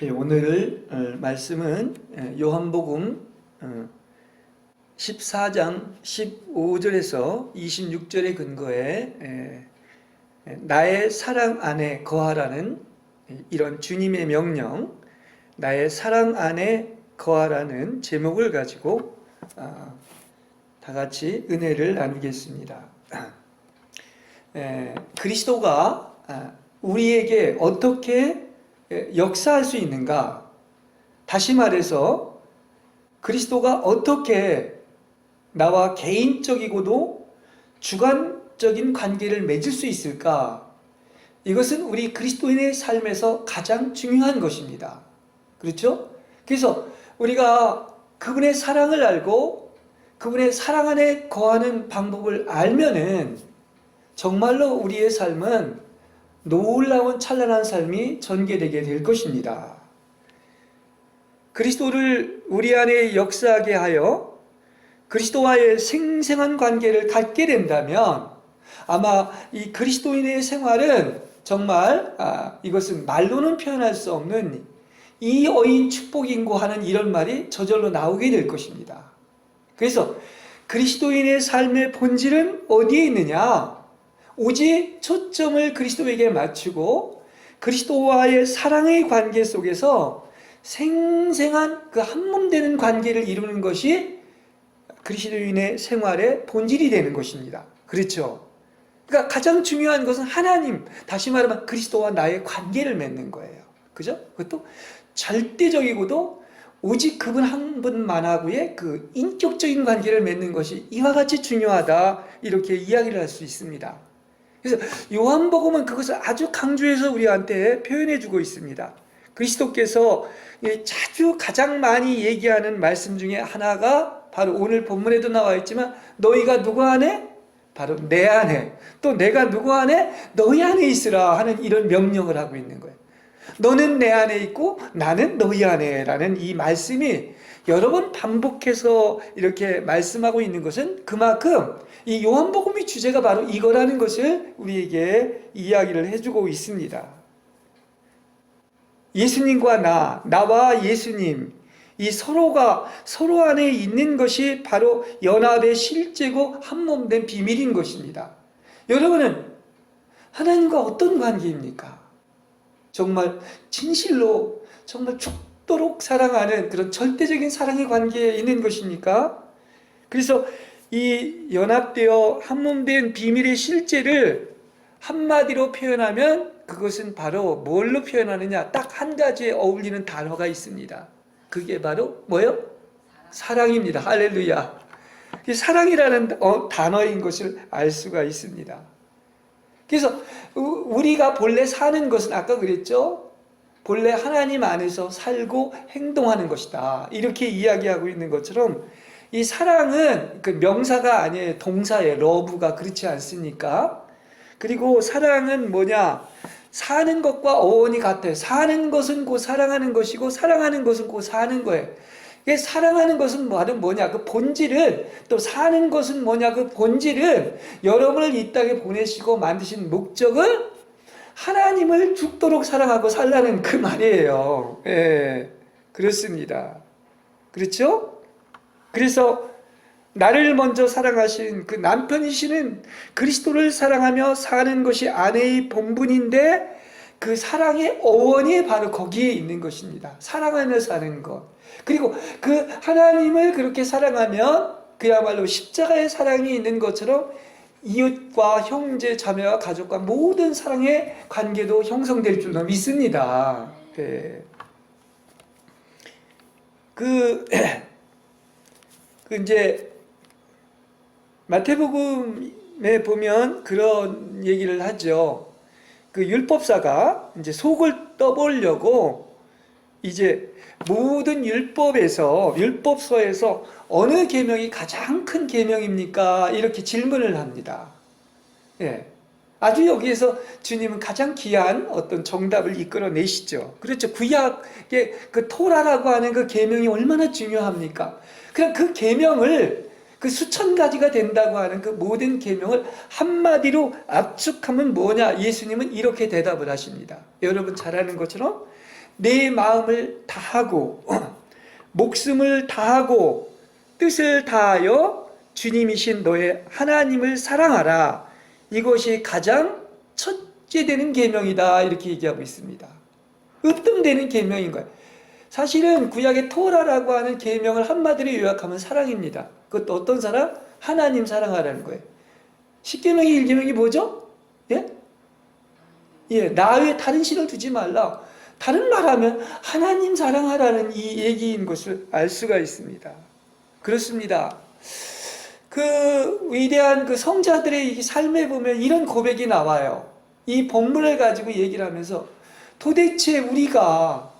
오늘 말씀은 요한복음 14장 15절에서 26절의 근거에 나의 사랑 안에 거하라는 이런 주님의 명령, 나의 사랑 안에 거하라는 제목을 가지고 다 같이 은혜를 나누겠습니다. 그리스도가 우리에게 어떻게 역사할 수 있는가? 다시 말해서 그리스도가 어떻게 나와 개인적이고도 주관적인 관계를 맺을 수 있을까? 이것은 우리 그리스도인의 삶에서 가장 중요한 것입니다. 그렇죠? 그래서 우리가 그분의 사랑을 알고 그분의 사랑 안에 거하는 방법을 알면은 정말로 우리의 삶은 놀라운 찬란한 삶이 전개되게 될 것입니다. 그리스도를 우리 안에 역사하게 하여 그리스도와의 생생한 관계를 갖게 된다면 아마 이 그리스도인의 생활은 정말 이것은 말로는 표현할 수 없는 이 어인 축복인고 하는 이런 말이 저절로 나오게 될 것입니다. 그래서 그리스도인의 삶의 본질은 어디에 있느냐? 오직 초점을 그리스도에게 맞추고 그리스도와의 사랑의 관계 속에서 생생한 그 한몸 되는 관계를 이루는 것이 그리스도인의 생활의 본질이 되는 것입니다. 그렇죠? 그러니까 가장 중요한 것은 하나님, 다시 말하면 그리스도와 나의 관계를 맺는 거예요. 그죠? 그것도 절대적이고도 오직 그분 한 분만하고의 그 인격적인 관계를 맺는 것이 이와 같이 중요하다, 이렇게 이야기를 할 수 있습니다. 그래서 요한복음은 그것을 아주 강조해서 우리한테 표현해 주고 있습니다. 그리스도께서 자주 가장 많이 얘기하는 말씀 중에 하나가 바로 오늘 본문에도 나와 있지만 너희가 누구 안에? 바로 내 안에. 또 내가 누구 안에? 너희 안에 있으라 하는 이런 명령을 하고 있는 거예요. 너는 내 안에 있고 나는 너희 안에 라는 이 말씀이 여러 번 반복해서 이렇게 말씀하고 있는 것은 그만큼 이 요한복음의 주제가 바로 이거라는 것을 우리에게 이야기를 해주고 있습니다. 예수님과 나와 예수님, 이 서로가 서로 안에 있는 것이 바로 연합의 실제고 한몸된 비밀인 것입니다. 여러분은 하나님과 어떤 관계입니까? 정말 진실로 정말 죽도록 사랑하는 그런 절대적인 사랑의 관계에 있는 것입니까? 그래서 이 연합되어 한몸된 비밀의 실제를 한마디로 표현하면 그것은 바로 뭘로 표현하느냐? 딱 한 가지에 어울리는 단어가 있습니다. 그게 바로 뭐예요? 사랑입니다. 할렐루야. 사랑이라는 단어인 것을 알 수가 있습니다. 그래서 우리가 본래 사는 것은 아까 그랬죠? 본래 하나님 안에서 살고 행동하는 것이다, 이렇게 이야기하고 있는 것처럼 이 사랑은 그 명사가 아니에요. 동사예요. 러브가. 그렇지 않습니까? 그리고 사랑은 뭐냐? 사는 것과 어원이 같아요. 사는 것은 곧 사랑하는 것이고 사랑하는 것은 곧 사는 거예요. 사랑하는 것은 바로 뭐냐? 그 본질은, 또 사는 것은 뭐냐? 그 본질은 여러분을 이 땅에 보내시고 만드신 목적은 하나님을 죽도록 사랑하고 살라는 그 말이에요. 예, 그렇습니다. 그렇죠? 그래서 나를 먼저 사랑하신 그 남편이시는 그리스도를 사랑하며 사는 것이 아내의 본분인데 그 사랑의 어원이 바로 거기에 있는 것입니다. 사랑하며 사는 것. 그리고 그 하나님을 그렇게 사랑하면 그야말로 십자가의 사랑이 있는 것처럼 이웃과 형제, 자매와 가족과 모든 사랑의 관계도 형성될 줄로 믿습니다. 네. 이제 마태복음에 보면 그런 얘기를 하죠. 그 율법사가 이제 속을 떠보려고 이제 모든 율법서에서 어느 계명이 가장 큰 계명입니까? 이렇게 질문을 합니다. 예. 아주 여기에서 주님은 가장 귀한 어떤 정답을 이끌어내시죠. 그렇죠. 구약의 그 토라라고 하는 그 계명이 얼마나 중요합니까? 그냥 그 계명을 그 수천 가지가 된다고 하는 그 모든 계명을 한마디로 압축하면 뭐냐? 예수님은 이렇게 대답을 하십니다. 여러분 잘 아는 것처럼 내 마음을 다하고 목숨을 다하고 뜻을 다하여 주님이신 너의 하나님을 사랑하라. 이것이 가장 첫째 되는 계명이다. 이렇게 얘기하고 있습니다. 으뜸되는 계명인 거예요. 사실은 구약의 토라라고 하는 계명을 한마디로 요약하면 사랑입니다. 그것도 어떤 사랑? 하나님 사랑하라는 거예요. 10계명의 1계명이 뭐죠? 예? 예, 나 외에 다른 신을 두지 말라. 다른 말하면 하나님 사랑하라는 이 얘기인 것을 알 수가 있습니다. 그렇습니다. 그 위대한 그 성자들의 이 삶에 보면 이런 고백이 나와요. 이 본문을 가지고 얘기를 하면서 도대체 우리가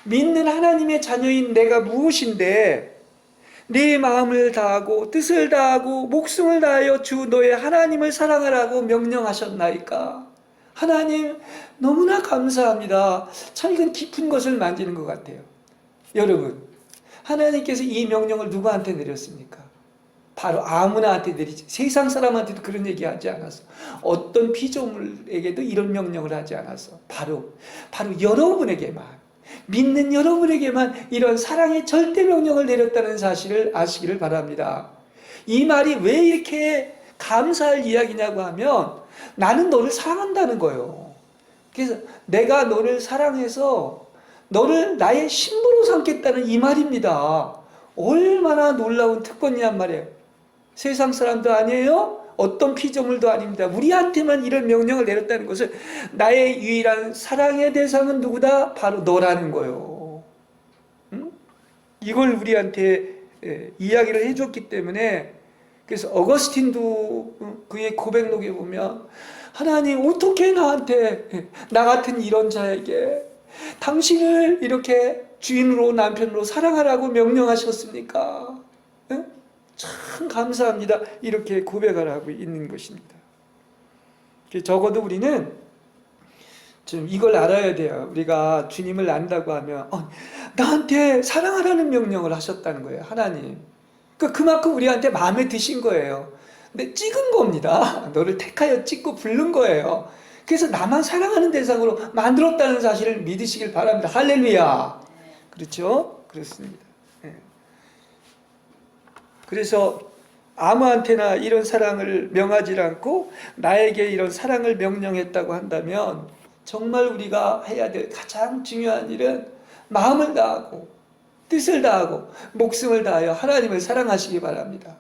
믿는 하나님의 자녀인 내가 무엇인데 내 마음을 다하고 뜻을 다하고 목숨을 다하여 주 너의 하나님을 사랑하라고 명령하셨나이까? 하나님 너무나 감사합니다. 참 이건 깊은 것을 만지는 것 같아요. 여러분, 하나님께서 이 명령을 누구한테 내렸습니까? 바로 아무나한테 내리지. 세상 사람한테도 그런 얘기 하지 않았어. 어떤 피조물에게도 이런 명령을 하지 않았어. 바로 여러분에게만, 믿는 여러분에게만 이런 사랑의 절대 명령을 내렸다는 사실을 아시기를 바랍니다. 이 말이 왜 이렇게 감사할 이야기냐고 하면 나는 너를 사랑한다는 거예요. 그래서 내가 너를 사랑해서 너를 나의 신부로 삼겠다는 이 말입니다. 얼마나 놀라운 특권이란 말이에요. 세상 사람도 아니에요. 어떤 피조물도 아닙니다. 우리한테만 이런 명령을 내렸다는 것을 나의 유일한 사랑의 대상은 누구다? 바로 너라는 거예요. 응? 이걸 우리한테 이야기를 해줬기 때문에 그래서 어거스틴도 그의 고백록에 보면 하나님 어떻게 나한테 나 같은 이런 자에게 당신을 이렇게 주인으로 남편으로 사랑하라고 명령하셨습니까? 응? 참 감사합니다. 이렇게 고백을 하고 있는 것입니다. 적어도 우리는 좀 이걸 알아야 돼요. 우리가 주님을 안다고 하면 나한테 사랑하라는 명령을 하셨다는 거예요. 하나님. 그만큼 우리한테 마음에 드신 거예요. 근데 찍은 겁니다. 너를 택하여 찍고 부른 거예요. 그래서 나만 사랑하는 대상으로 만들었다는 사실을 믿으시길 바랍니다. 할렐루야. 그렇죠? 그렇습니다. 네. 그래서 아무한테나 이런 사랑을 명하지 않고 나에게 이런 사랑을 명령했다고 한다면 정말 우리가 해야 될 가장 중요한 일은 마음을 다하고 뜻을 다하고 목숨을 다하여 하나님을 사랑하시기 바랍니다.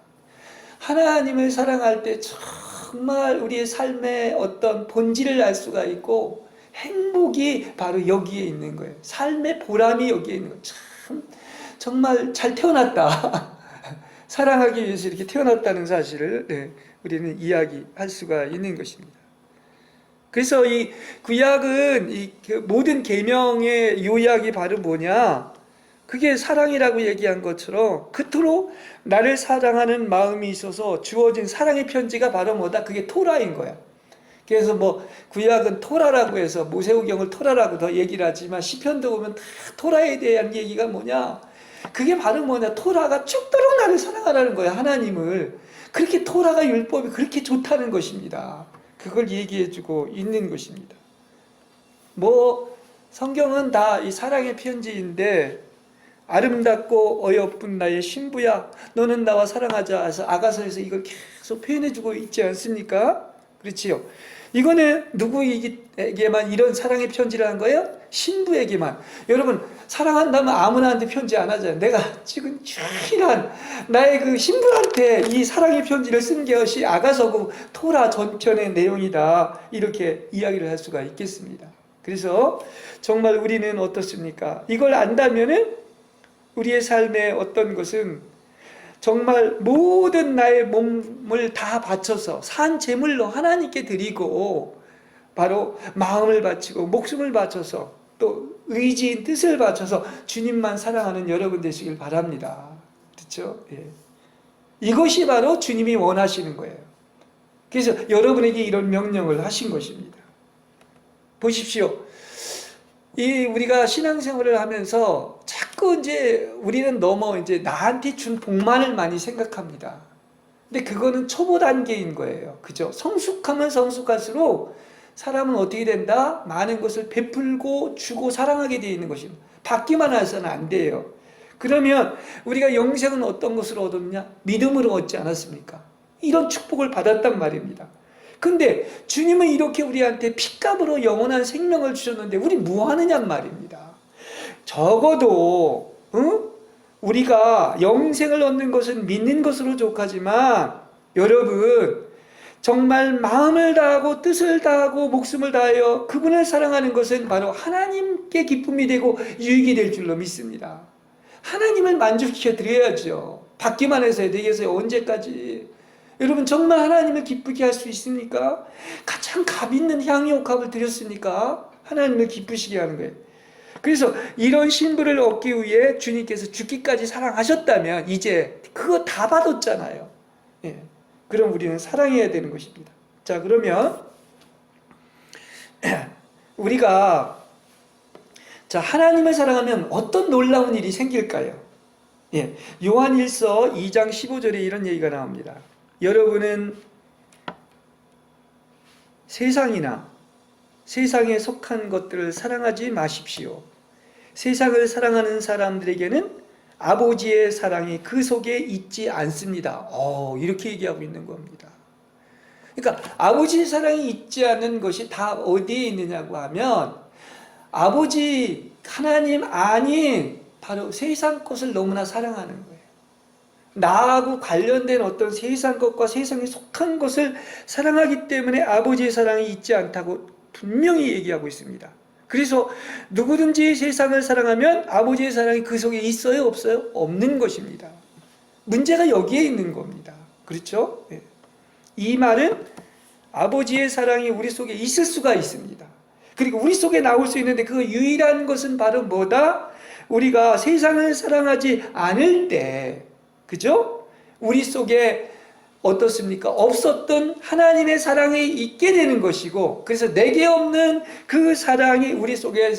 하나님을 사랑할 때 정말 우리의 삶의 어떤 본질을 알 수가 있고 행복이 바로 여기에 있는 거예요. 삶의 보람이 여기에 있는 거예요. 참 정말 잘 태어났다. 사랑하기 위해서 이렇게 태어났다는 사실을 우리는 이야기할 수가 있는 것입니다. 그래서 이 구약은 모든 계명의 요약이 바로 뭐냐? 그게 사랑이라고 얘기한 것처럼 그토록 나를 사랑하는 마음이 있어서 주어진 사랑의 편지가 바로 뭐다? 그게 토라인 거야. 그래서 구약은 토라라고 해서 모세오경을 토라라고 더 얘기를 하지만 시편도 보면 다 토라에 대한 얘기가 뭐냐? 그게 바로 뭐냐? 토라가 죽도록 나를 사랑하라는 거야. 하나님을. 그렇게 토라가 율법이 그렇게 좋다는 것입니다. 그걸 얘기해주고 있는 것입니다. 성경은 다 이 사랑의 편지인데 아름답고 어여쁜 나의 신부야 너는 나와 사랑하자 해서 아가서에서 이걸 계속 표현해주고 있지 않습니까? 그렇지요. 이거는 누구에게만 이런 사랑의 편지를 한 거예요? 신부에게만. 여러분 사랑한다면 아무나한테 편지 안 하잖아요. 내가 지금 유일한 나의 그 신부한테 이 사랑의 편지를 쓴 것이 아가서고 토라 전편의 내용이다. 이렇게 이야기를 할 수가 있겠습니다. 그래서 정말 우리는 어떻습니까? 이걸 안다면은 우리의 삶의 어떤 것은 정말 모든 나의 몸을 다 바쳐서 산 제물로 하나님께 드리고 바로 마음을 바치고 목숨을 바쳐서 또 의지인 뜻을 바쳐서 주님만 사랑하는 여러분 되시길 바랍니다. 그렇죠? 예. 이것이 바로 주님이 원하시는 거예요. 그래서 여러분에게 이런 명령을 하신 것입니다. 보십시오. 우리가 신앙생활을 하면서 자꾸 자꾸 이제 우리는 너무 이제 나한테 준 복만을 많이 생각합니다. 근데 그거는 초보 단계인 거예요. 그죠? 성숙하면 성숙할수록 사람은 어떻게 된다? 많은 것을 베풀고 주고 사랑하게 되어 있는 것입니다. 받기만 해서는 안 돼요. 그러면 우리가 영생은 어떤 것으로 얻었냐? 믿음으로 얻지 않았습니까? 이런 축복을 받았단 말입니다. 근데 주님은 이렇게 우리한테 핏값으로 영원한 생명을 주셨는데 우리 뭐 하느냐 말입니다. 적어도 우리가 영생을 얻는 것은 믿는 것으로 족하지만 여러분 정말 마음을 다하고 뜻을 다하고 목숨을 다하여 그분을 사랑하는 것은 바로 하나님께 기쁨이 되고 유익이 될 줄로 믿습니다. 하나님을 만족시켜 드려야죠. 받기만 해서 되겠어요. 언제까지? 여러분 정말 하나님을 기쁘게 할 수 있습니까? 가장 값 있는 향유옥합을 드렸으니까 하나님을 기쁘시게 하는 거예요. 그래서 이런 신부를 얻기 위해 주님께서 죽기까지 사랑하셨다면 이제 그거 다 받았잖아요. 예. 그럼 우리는 사랑해야 되는 것입니다. 자, 그러면 우리가 하나님을 사랑하면 어떤 놀라운 일이 생길까요? 예. 요한 1서 2장 15절에 이런 얘기가 나옵니다. 여러분은 세상이나 세상에 속한 것들을 사랑하지 마십시오. 세상을 사랑하는 사람들에게는 아버지의 사랑이 그 속에 있지 않습니다. 이렇게 얘기하고 있는 겁니다. 그러니까 아버지의 사랑이 있지 않는 것이 다 어디에 있느냐고 하면 아버지 하나님 아닌 바로 세상 것을 너무나 사랑하는 거예요. 나하고 관련된 어떤 세상 것과 세상에 속한 것을 사랑하기 때문에 아버지의 사랑이 있지 않다고 분명히 얘기하고 있습니다. 그래서 누구든지 세상을 사랑하면 아버지의 사랑이 그 속에 있어요? 없어요? 없는 것입니다. 문제가 여기에 있는 겁니다. 그렇죠? 네. 이 말은 아버지의 사랑이 우리 속에 있을 수가 있습니다. 그리고 우리 속에 나올 수 있는데 그 유일한 것은 바로 뭐다? 우리가 세상을 사랑하지 않을 때, 그죠? 우리 속에 어떻습니까? 없었던 하나님의 사랑이 있게 되는 것이고, 그래서 내게 없는 그 사랑이 우리 속에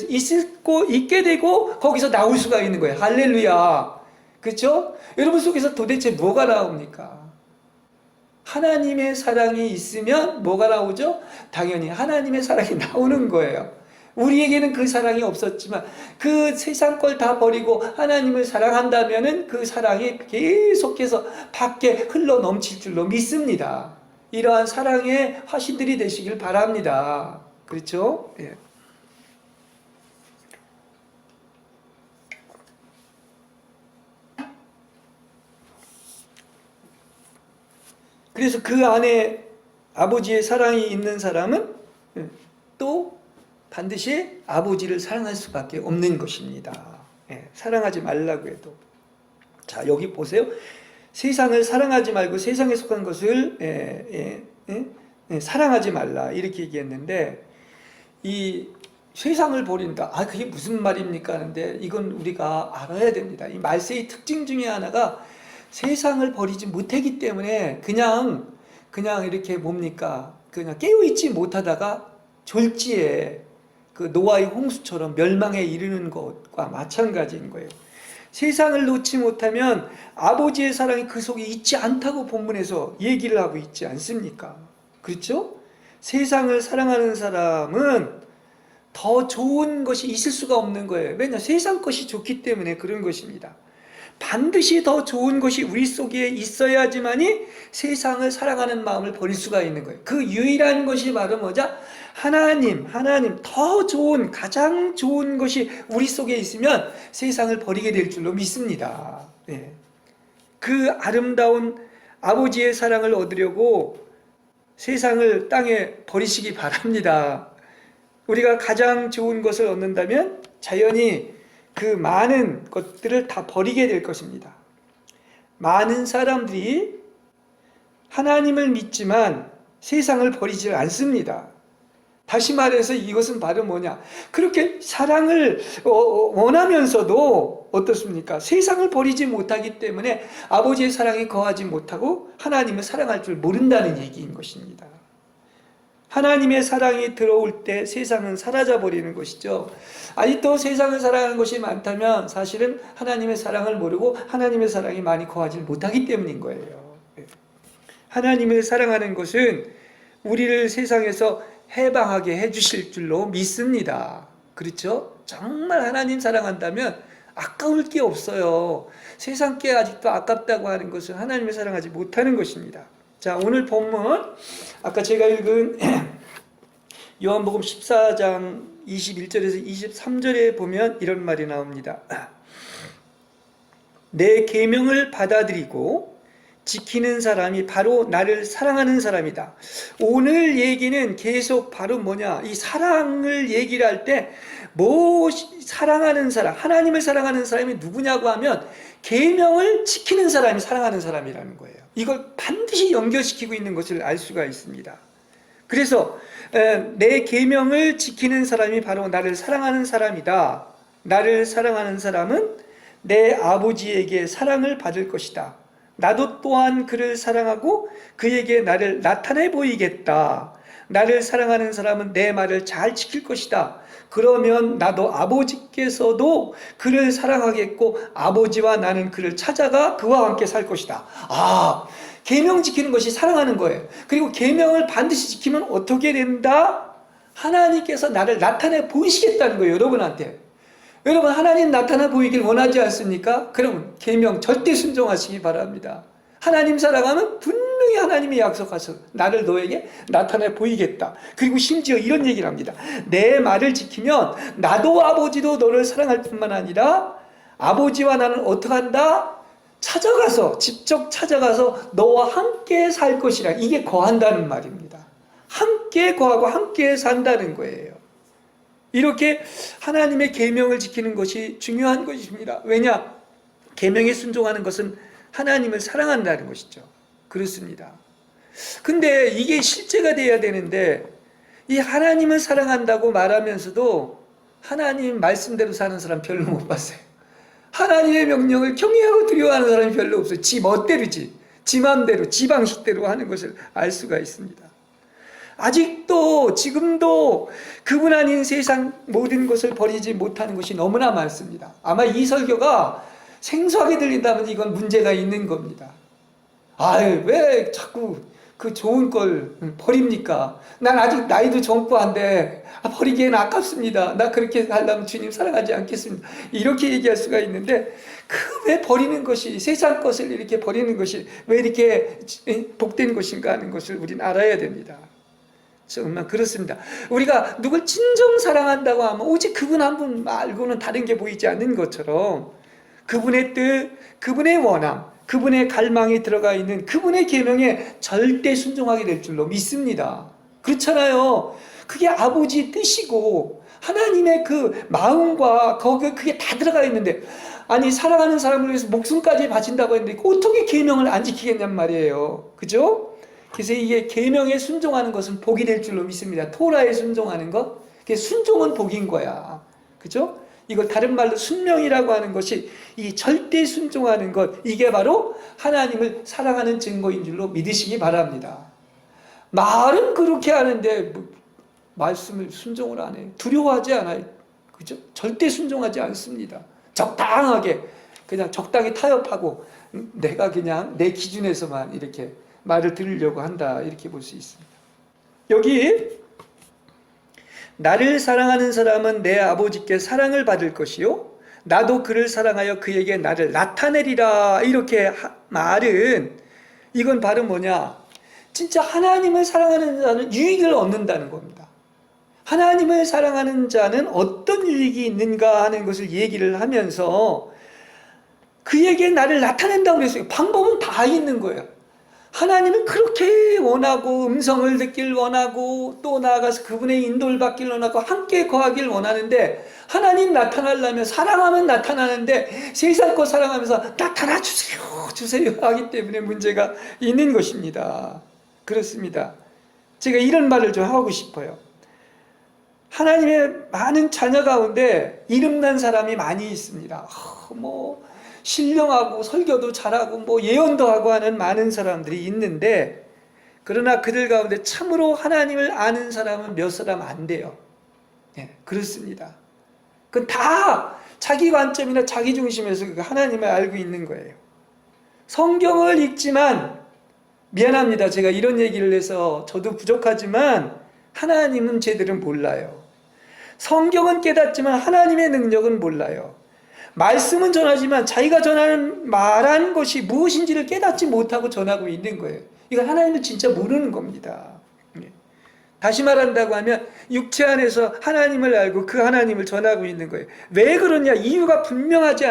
있게 되고 거기서 나올 수가 있는 거예요. 할렐루야. 그렇죠? 여러분 속에서 도대체 뭐가 나옵니까? 하나님의 사랑이 있으면 뭐가 나오죠? 당연히 하나님의 사랑이 나오는 거예요. 우리에게는 그 사랑이 없었지만 그 세상 걸 다 버리고 하나님을 사랑한다면은 그 사랑이 계속해서 밖에 흘러 넘칠 줄로 믿습니다. 이러한 사랑의 화신들이 되시길 바랍니다. 그렇죠? 예. 그래서 그 안에 아버지의 사랑이 있는 사람은 또 반드시 아버지를 사랑할 수밖에 없는 것입니다. 예, 사랑하지 말라고 해도. 자, 여기 보세요. 세상을 사랑하지 말고 세상에 속한 것을 사랑하지 말라 이렇게 얘기했는데, 이 세상을 버린다. 그게 무슨 말입니까? 하는데 이건 우리가 알아야 됩니다. 이 말세의 특징 중에 하나가 세상을 버리지 못하기 때문에 그냥 이렇게 뭡니까? 그냥 깨어있지 못하다가 졸지에 그 노아의 홍수처럼 멸망에 이르는 것과 마찬가지인 거예요. 세상을 놓지 못하면 아버지의 사랑이 그 속에 있지 않다고 본문에서 얘기를 하고 있지 않습니까? 그렇죠? 세상을 사랑하는 사람은 더 좋은 것이 있을 수가 없는 거예요. 왜냐? 세상 것이 좋기 때문에 그런 것입니다. 반드시 더 좋은 것이 우리 속에 있어야지만이 세상을 사랑하는 마음을 버릴 수가 있는 거예요. 그 유일한 것이 바로 뭐죠? 하나님 더 좋은, 가장 좋은 것이 우리 속에 있으면 세상을 버리게 될 줄로 믿습니다. 네. 그 아름다운 아버지의 사랑을 얻으려고 세상을 땅에 버리시기 바랍니다. 우리가 가장 좋은 것을 얻는다면 자연히 그 많은 것들을 다 버리게 될 것입니다. 많은 사람들이 하나님을 믿지만 세상을 버리지 않습니다. 다시 말해서 이것은 바로 뭐냐? 그렇게 사랑을 원하면서도 어떻습니까? 세상을 버리지 못하기 때문에 아버지의 사랑에 거하지 못하고 하나님을 사랑할 줄 모른다는 얘기인 것입니다. 하나님의 사랑이 들어올 때 세상은 사라져 버리는 것이죠. 아직도 세상을 사랑하는 것이 많다면 사실은 하나님의 사랑을 모르고 하나님의 사랑이 많이 거하지 못하기 때문인 거예요. 하나님을 사랑하는 것은 우리를 세상에서 해방하게 해주실 줄로 믿습니다. 그렇죠? 정말 하나님 사랑한다면 아까울 게 없어요. 세상 게 아직도 아깝다고 하는 것은 하나님을 사랑하지 못하는 것입니다. 자, 오늘 본문 아까 제가 읽은 요한복음 14장 21절에서 23절에 보면 이런 말이 나옵니다. 내 계명을 받아들이고 지키는 사람이 바로 나를 사랑하는 사람이다. 오늘 얘기는 계속 바로 뭐냐, 이 사랑을 얘기를 할 때 사랑하는 사람, 하나님을 사랑하는 사람이 누구냐고 하면 계명을 지키는 사람이 사랑하는 사람이라는 거예요. 이걸 반드시 연결시키고 있는 것을 알 수가 있습니다. 그래서 내 계명을 지키는 사람이 바로 나를 사랑하는 사람이다. 나를 사랑하는 사람은 내 아버지에게 사랑을 받을 것이다. 나도 또한 그를 사랑하고 그에게 나를 나타내 보이겠다. 나를 사랑하는 사람은 내 말을 잘 지킬 것이다. 그러면 나도 아버지께서도 그를 사랑하겠고 아버지와 나는 그를 찾아가 그와 함께 살 것이다. 계명 지키는 것이 사랑하는 거예요. 그리고 계명을 반드시 지키면 어떻게 된다? 하나님께서 나를 나타내 보이시겠다는 거예요, 여러분한테. 여러분, 하나님 나타나 보이길 원하지 않습니까? 그럼 계명 절대 순종하시기 바랍니다. 하나님 사랑하면 분명히 하나님이 약속하셔서 나를 너에게 나타내 보이겠다. 그리고 심지어 이런 얘기를 합니다. 내 말을 지키면 나도 아버지도 너를 사랑할 뿐만 아니라 아버지와 나는 어떻게 한다? 직접 찾아가서 너와 함께 살 것이라. 이게 거한다는 말입니다. 함께 거하고 함께 산다는 거예요. 이렇게 하나님의 계명을 지키는 것이 중요한 것입니다. 왜냐? 계명에 순종하는 것은 하나님을 사랑한다는 것이죠. 그렇습니다. 근데 이게 실제가 돼야 되는데 이 하나님을 사랑한다고 말하면서도 하나님 말씀대로 사는 사람 별로 못 봤어요. 하나님의 명령을 경외하고 두려워하는 사람이 별로 없어요. 지 멋대로지, 지 맘대로, 지 방식대로 하는 것을 알 수가 있습니다. 아직도 지금도 그분 아닌 세상 모든 것을 버리지 못하는 것이 너무나 많습니다. 아마 이 설교가 생소하게 들린다면 이건 문제가 있는 겁니다. 왜 자꾸 그 좋은 걸 버립니까? 난 아직 나이도 젊고 한데 버리기에는 아깝습니다. 나 그렇게 살려면 주님 사랑하지 않겠습니다. 이렇게 얘기할 수가 있는데 왜 버리는 것이, 세상 것을 이렇게 버리는 것이 왜 이렇게 복된 것인가 하는 것을 우리는 알아야 됩니다. 정말 그렇습니다. 우리가 누굴 진정 사랑한다고 하면 오직 그분 한 분 말고는 다른 게 보이지 않는 것처럼 그분의 뜻, 그분의 원함, 그분의 갈망이 들어가 있는 그분의 계명에 절대 순종하게 될 줄로 믿습니다. 그렇잖아요. 그게 아버지 뜻이고 하나님의 그 마음과 그게 다 들어가 있는데, 아니 사랑하는 사람을 위해서 목숨까지 바친다고 했는데 어떻게 계명을 안 지키겠냔 말이에요. 그죠? 그래서 이게 계명에 순종하는 것은 복이 될 줄로 믿습니다. 토라에 순종하는 것, 순종은 복인 거야. 그죠? 이걸 다른 말로 순명이라고 하는 것이 이 절대 순종하는 것, 이게 바로 하나님을 사랑하는 증거인 줄로 믿으시기 바랍니다. 말은 그렇게 하는데 말씀을 순종을 안 해요. 두려워하지 않아요. 그죠? 절대 순종하지 않습니다. 적당하게 그냥 적당히 타협하고 내가 그냥 내 기준에서만 이렇게 말을 들으려고 한다, 이렇게 볼 수 있습니다. 여기 나를 사랑하는 사람은 내 아버지께 사랑을 받을 것이요 나도 그를 사랑하여 그에게 나를 나타내리라, 이렇게 말은 이건 바로 뭐냐, 진짜 하나님을 사랑하는 자는 유익을 얻는다는 겁니다. 하나님을 사랑하는 자는 어떤 유익이 있는가 하는 것을 얘기를 하면서 그에게 나를 나타낸다고 그랬어요. 방법은 다 있는 거예요. 하나님은 그렇게 원하고 음성을 듣길 원하고 또 나아가서 그분의 인도를 받길 원하고 함께 거하길 원하는데, 하나님 나타나려면 사랑하면 나타나는데 세상 거 사랑하면서 나타나 주세요 하기 때문에 문제가 있는 것입니다. 그렇습니다. 제가 이런 말을 좀 하고 싶어요. 하나님의 많은 자녀 가운데 이름난 사람이 많이 있습니다. 신령하고 설교도 잘하고 예언도 하고 하는 많은 사람들이 있는데 그러나 그들 가운데 참으로 하나님을 아는 사람은 몇 사람 안 돼요. 예, 그렇습니다. 그건 다 자기 관점이나 자기 중심에서 그 하나님을 알고 있는 거예요. 성경을 읽지만, 미안합니다. 제가 이런 얘기를 해서 저도 부족하지만 하나님은 제대로 몰라요. 성경은 깨닫지만 하나님의 능력은 몰라요. 말씀은 전하지만 자기가 말한 것이 무엇인지를 깨닫지 못하고 전하고 있는 거예요. 이건 하나님을 진짜 모르는 겁니다. 다시 말한다고 하면 육체 안에서 하나님을 알고 그 하나님을 전하고 있는 거예요. 왜 그러냐? 이유가 분명하지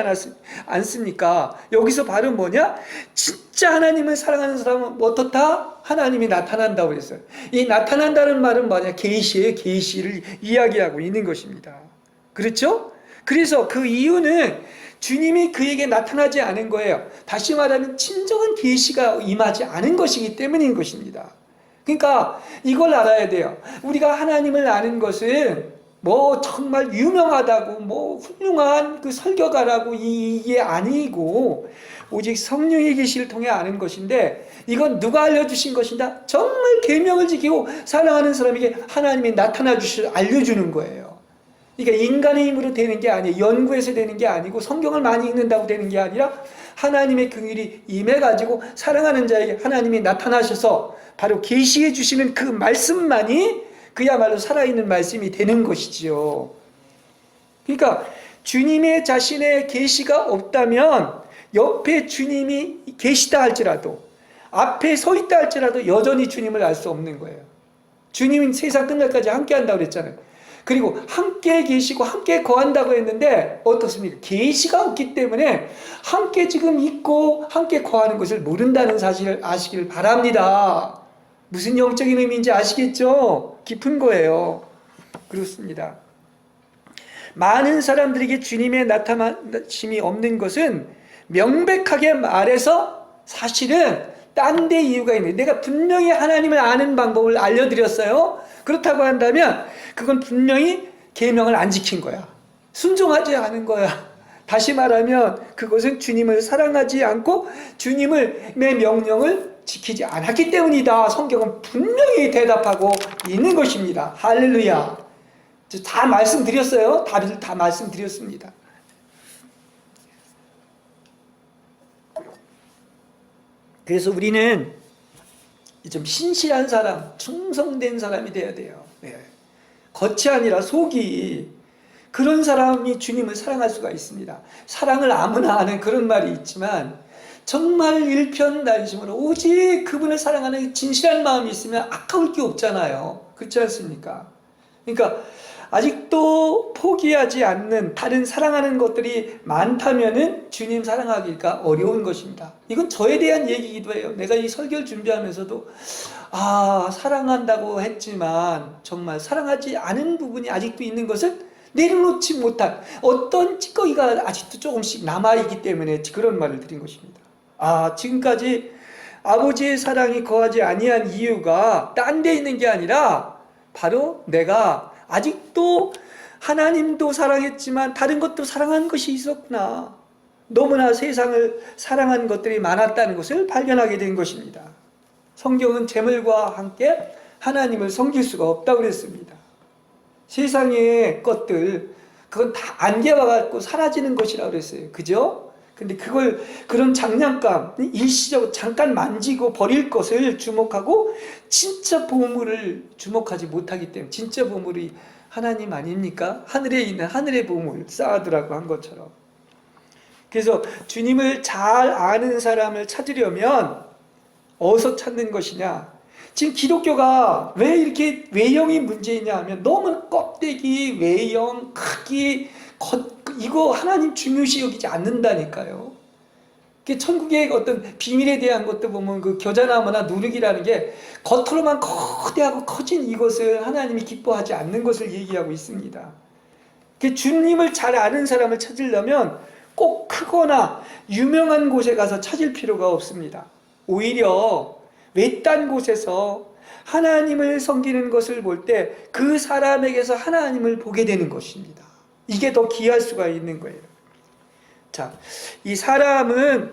않습니까? 여기서 바로 뭐냐? 진짜 하나님을 사랑하는 사람은 어떻다? 하나님이 나타난다고 그랬어요. 이 나타난다는 말은 뭐냐? 계시예요. 계시를 이야기하고 있는 것입니다. 그렇죠? 그래서 그 이유는 주님이 그에게 나타나지 않은 거예요. 다시 말하면 진정한 계시가 임하지 않은 것이기 때문인 것입니다. 그러니까 이걸 알아야 돼요. 우리가 하나님을 아는 것은 뭐 정말 유명하다고 뭐 훌륭한 그 설교가라고 이게 아니고 오직 성령의 계시를 통해 아는 것인데, 이건 누가 알려주신 것인가? 정말 계명을 지키고 사랑하는 사람에게 하나님이 알려주는 거예요. 그러니까 인간의 힘으로 되는 게 아니에요. 연구해서 되는 게 아니고 성경을 많이 읽는다고 되는 게 아니라 하나님의 긍휼이 임해가지고 사랑하는 자에게 하나님이 나타나셔서 바로 계시해 주시는 그 말씀만이 그야말로 살아있는 말씀이 되는 것이지요. 그러니까 주님의 자신의 계시가 없다면 옆에 주님이 계시다 할지라도, 앞에 서 있다 할지라도 여전히 주님을 알 수 없는 거예요. 주님은 세상 끝날까지 함께 한다고 그랬잖아요. 그리고 함께 계시고 함께 거한다고 했는데 어떻습니까? 계시가 없기 때문에 함께 지금 있고 함께 거하는 것을 모른다는 사실을 아시기를 바랍니다. 무슨 영적인 의미인지 아시겠죠? 깊은 거예요. 그렇습니다. 많은 사람들에게 주님의 나타나심이 없는 것은 명백하게 말해서 사실은 딴 데 이유가 있는, 내가 분명히 하나님을 아는 방법을 알려드렸어요. 그렇다고 한다면 그건 분명히 계명을 안 지킨 거야. 순종하지 않은 거야. 다시 말하면 그것은 주님을 사랑하지 않고 주님의 명령을 지키지 않았기 때문이다. 성경은 분명히 대답하고 있는 것입니다. 할렐루야. 다 말씀드렸어요. 답을 다 말씀드렸습니다. 그래서 우리는 좀 신실한 사람, 충성된 사람이 돼야 돼요. 겉이 아니라 속이. 그런 사람이 주님을 사랑할 수가 있습니다. 사랑을 아무나 하는 그런 말이 있지만 정말 일편단심으로 오직 그분을 사랑하는 진실한 마음이 있으면 아까울 게 없잖아요. 그렇지 않습니까? 그러니까 아직도 포기하지 않는 다른 사랑하는 것들이 많다면은 주님 사랑하기가 어려운 것입니다. 이건 저에 대한 얘기이기도 해요. 내가 이 설교를 준비하면서도 사랑한다고 했지만 정말 사랑하지 않은 부분이 아직도 있는 것을 내려놓지 못한 어떤 찌꺼기가 아직도 조금씩 남아있기 때문에 그런 말을 드린 것입니다. 지금까지 아버지의 사랑이 거하지 아니한 이유가 딴 데 있는 게 아니라 바로 내가 아직도 하나님도 사랑했지만 다른 것도 사랑한 것이 있었구나. 너무나 세상을 사랑한 것들이 많았다는 것을 발견하게 된 것입니다. 성경은 재물과 함께 하나님을 섬길 수가 없다고 그랬습니다. 세상의 것들, 그건 다 안개와 같고 사라지는 것이라고 그랬어요. 그죠? 근데 그런 장난감, 일시적으로 잠깐 만지고 버릴 것을 주목하고 진짜 보물을 주목하지 못하기 때문에, 진짜 보물이 하나님 아닙니까? 하늘에 있는 하늘의 보물 쌓아두라고 한 것처럼. 그래서 주님을 잘 아는 사람을 찾으려면 어디서 찾는 것이냐? 지금 기독교가 왜 이렇게 외형이 문제이냐 하면 너무 껍데기, 외형, 크기, 이거 하나님 중요시 여기지 않는다니까요. 천국의 어떤 비밀에 대한 것도 보면 그 겨자나무나 누룩이라는 게 겉으로만 거대하고 커진 이것을 하나님이 기뻐하지 않는 것을 얘기하고 있습니다. 주님을 잘 아는 사람을 찾으려면 꼭 크거나 유명한 곳에 가서 찾을 필요가 없습니다. 오히려 외딴 곳에서 하나님을 섬기는 것을 볼 때 그 사람에게서 하나님을 보게 되는 것입니다. 이게 더 귀할 수가 있는 거예요. 자, 이 사람은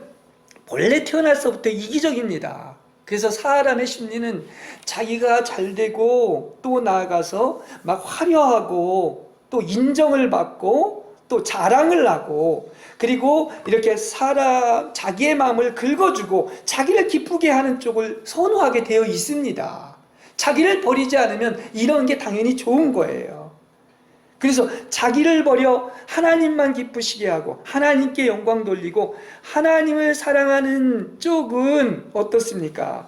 본래 태어날서부터 이기적입니다. 그래서 사람의 심리는 자기가 잘 되고 또 나아가서 막 화려하고 또 인정을 받고 또 자랑을 하고 그리고 이렇게 자기의 마음을 긁어주고 자기를 기쁘게 하는 쪽을 선호하게 되어 있습니다. 자기를 버리지 않으면 이런 게 당연히 좋은 거예요. 그래서 자기를 버려 하나님만 기쁘시게 하고 하나님께 영광 돌리고 하나님을 사랑하는 쪽은 어떻습니까?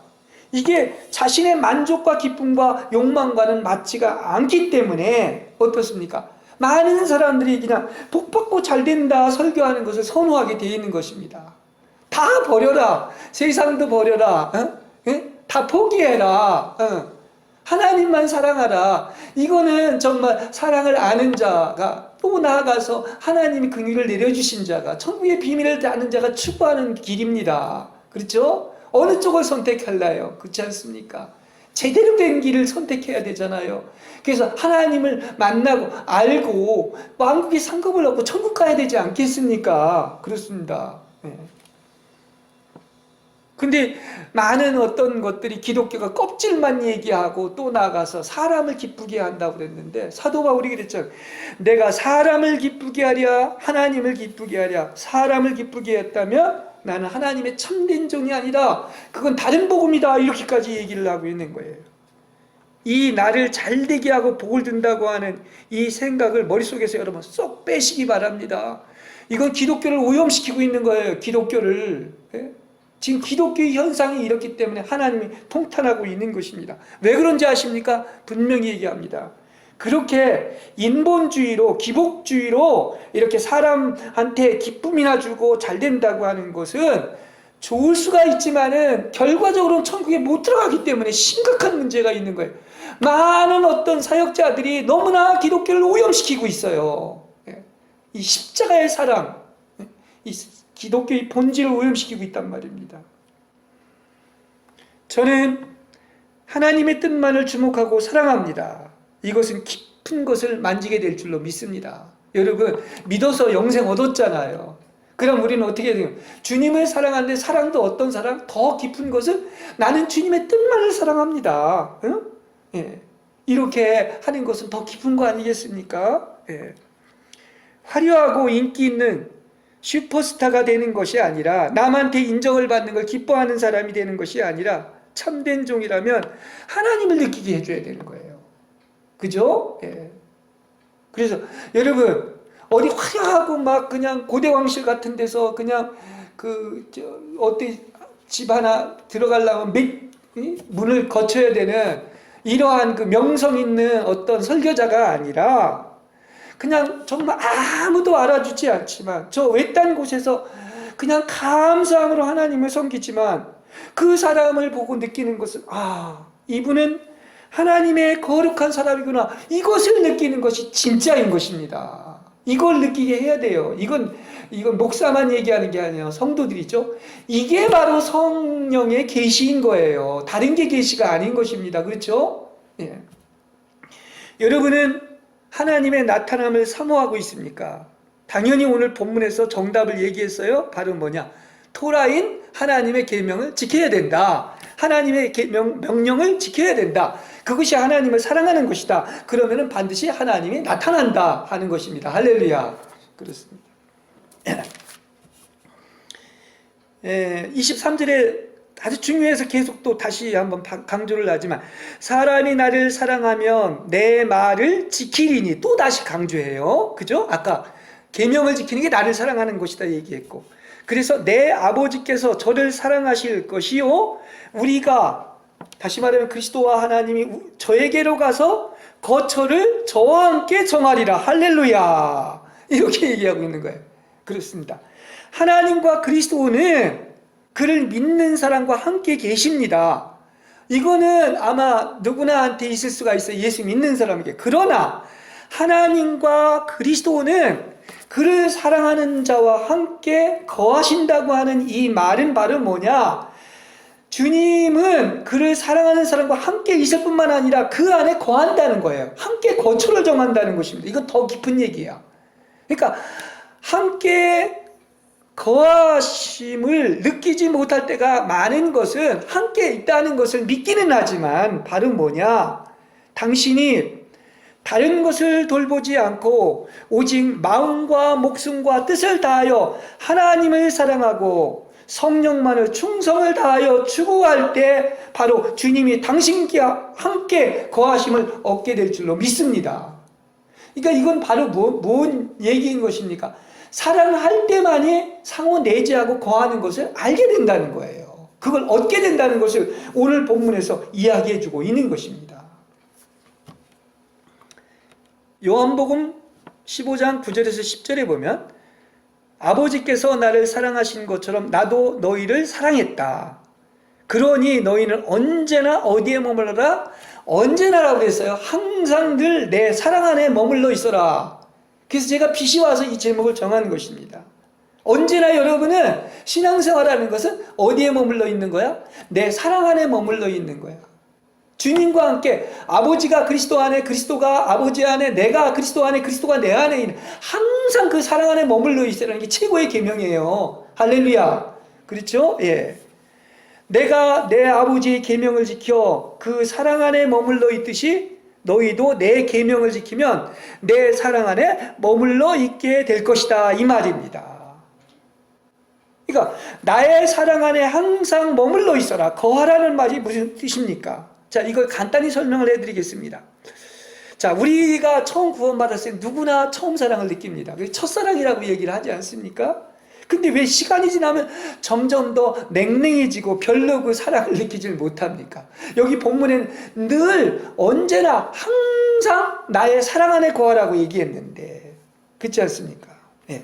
이게 자신의 만족과 기쁨과 욕망과는 맞지가 않기 때문에 어떻습니까? 많은 사람들이 그냥 복받고 잘 된다 설교하는 것을 선호하게 되어 있는 것입니다. 다 버려라. 세상도 버려라. 다 포기해라. 하나님만 사랑하라. 이거는 정말 사랑을 아는 자가 또 나아가서 하나님이 긍휼을 내려주신 자가 천국의 비밀을 아는 자가 추구하는 길입니다. 그렇죠? 어느 쪽을 선택할래요? 그렇지 않습니까? 제대로 된 길을 선택해야 되잖아요. 그래서 하나님을 만나고 알고 왕국의 상급을 얻고 천국 가야 되지 않겠습니까? 그렇습니다. 네. 근데 많은 어떤 것들이 기독교가 껍질만 얘기하고 또 나가서 사람을 기쁘게 한다고 그랬는데 사도 바울이 그랬죠. 내가 사람을 기쁘게 하랴 하나님을 기쁘게 하랴. 사람을 기쁘게 했다면 나는 하나님의 참된 종이 아니다. 그건 다른 복음이다. 이렇게까지 얘기를 하고 있는 거예요. 이 나를 잘되게 하고 복을 든다고 하는 이 생각을 머릿속에서 여러분 쏙 빼시기 바랍니다. 이건 기독교를 오염시키고 있는 거예요. 기독교를. 지금 기독교의 현상이 이렇기 때문에 하나님이 통탄하고 있는 것입니다. 왜 그런지 아십니까? 분명히 얘기합니다. 그렇게 인본주의로 기복주의로 이렇게 사람한테 기쁨이나 주고 잘 된다고 하는 것은 좋을 수가 있지만은 결과적으로는 천국에 못 들어가기 때문에 심각한 문제가 있는 거예요. 많은 어떤 사역자들이 너무나 기독교를 오염시키고 있어요. 이 십자가의 사랑, 이 기독교의 본질을 오염시키고 있단 말입니다. 저는 하나님의 뜻만을 주목하고 사랑합니다. 이것은 깊은 것을 만지게 될 줄로 믿습니다. 여러분 믿어서 영생 얻었잖아요. 그럼 우리는 어떻게 해야 돼요? 주님을 사랑하는데 사랑도 어떤 사랑? 더 깊은 것은 나는 주님의 뜻만을 사랑합니다. 응? 예. 이렇게 하는 것은 더 깊은 거 아니겠습니까? 예. 화려하고 인기 있는 슈퍼스타가 되는 것이 아니라 남한테 인정을 받는 걸 기뻐하는 사람이 되는 것이 아니라 참된 종이라면 하나님을 느끼게 해줘야 되는 거예요. 그죠? 예. 그래서 여러분 어디 화려하고 막 그냥 고대왕실 같은 데서 그냥 어디 집 하나 들어가려면 문을 거쳐야 되는 이러한 그 명성 있는 어떤 설교자가 아니라 그냥 정말 아무도 알아주지 않지만 저 외딴 곳에서 그냥 감사함으로 하나님을 섬기지만 그 사람을 보고 느끼는 것은 이분은 하나님의 거룩한 사람이구나. 이것을 느끼는 것이 진짜인 것입니다. 이걸 느끼게 해야 돼요. 이건 목사만 얘기하는 게 아니에요. 성도들이죠. 이게 바로 성령의 계시인 거예요. 다른 게 계시가 아닌 것입니다. 그렇죠? 예. 여러분은 하나님의 나타남을 사모하고 있습니까? 당연히 오늘 본문에서 정답을 얘기했어요. 바로 뭐냐? 토라인 하나님의 계명을 지켜야 된다. 하나님의 명령을 지켜야 된다. 그것이 하나님을 사랑하는 것이다. 그러면은 반드시 하나님이 나타난다 하는 것입니다. 할렐루야. 그렇습니다. 23절에 아주 중요해서 계속 또 다시 한번 강조를 하지만 사람이 나를 사랑하면 내 말을 지키리니 또 다시 강조해요. 그죠? 아까 계명을 지키는 게 나를 사랑하는 것이다 얘기했고 그래서 내 아버지께서 저를 사랑하실 것이요 우리가 다시 말하면 그리스도와 하나님이 저에게로 가서 거처를 저와 함께 정하리라. 할렐루야. 이렇게 얘기하고 있는 거예요. 그렇습니다. 하나님과 그리스도는 그를 믿는 사람과 함께 계십니다. 이거는 아마 누구나한테 있을 수가 있어요. 예수 믿는 사람에게. 그러나 하나님과 그리스도는 그를 사랑하는 자와 함께 거하신다고 하는 이 말은 바로 뭐냐? 주님은 그를 사랑하는 사람과 함께 있을 뿐만 아니라 그 안에 거한다는 거예요. 함께 거처를 정한다는 것입니다. 이건 더 깊은 얘기야. 그러니까 함께 거하심을 느끼지 못할 때가 많은 것은 함께 있다는 것을 믿기는 하지만 바로 뭐냐? 당신이 다른 것을 돌보지 않고 오직 마음과 목숨과 뜻을 다하여 하나님을 사랑하고 성령만을 충성을 다하여 추구할 때 바로 주님이 당신과 함께 거하심을 얻게 될 줄로 믿습니다. 그러니까 이건 바로 뭔 얘기인 것입니까? 사랑할 때만이 상호 내재하고 거하는 것을 알게 된다는 거예요. 그걸 얻게 된다는 것을 오늘 본문에서 이야기해 주고 있는 것입니다. 요한복음 15장 9절에서 10절에 보면 아버지께서 나를 사랑하신 것처럼 나도 너희를 사랑했다. 그러니 너희는 언제나 어디에 머물러라? 언제나라고 그랬어요. 항상 늘 내 사랑 안에 머물러 있어라. 그래서 제가 빛이 와서 이 제목을 정한 것입니다. 언제나 여러분은 신앙생활하는 것은 어디에 머물러 있는 거야? 내 사랑 안에 머물러 있는 거야. 주님과 함께 아버지가 그리스도 안에, 그리스도가 아버지 안에, 내가 그리스도 안에, 그리스도가 내 안에 있는 항상 그 사랑 안에 머물러 있으라는 게 최고의 계명이에요. 할렐루야. 그렇죠? 예. 내가 내 아버지의 계명을 지켜 그 사랑 안에 머물러 있듯이 너희도 내 계명을 지키면 내 사랑 안에 머물러 있게 될 것이다, 이 말입니다. 그러니까 나의 사랑 안에 항상 머물러 있어라. 거하라는 말이 무슨 뜻입니까? 자, 이걸 간단히 설명을 해드리겠습니다. 자, 우리가 처음 구원받았을 때 누구나 처음 사랑을 느낍니다. 첫사랑이라고 얘기를 하지 않습니까? 근데 왜 시간이 지나면 점점 더 냉랭해지고 별로 그 사랑을 느끼질 못합니까? 여기 본문에는 늘 언제나 항상 나의 사랑 안에 거하라고 얘기했는데 그렇지 않습니까? 네.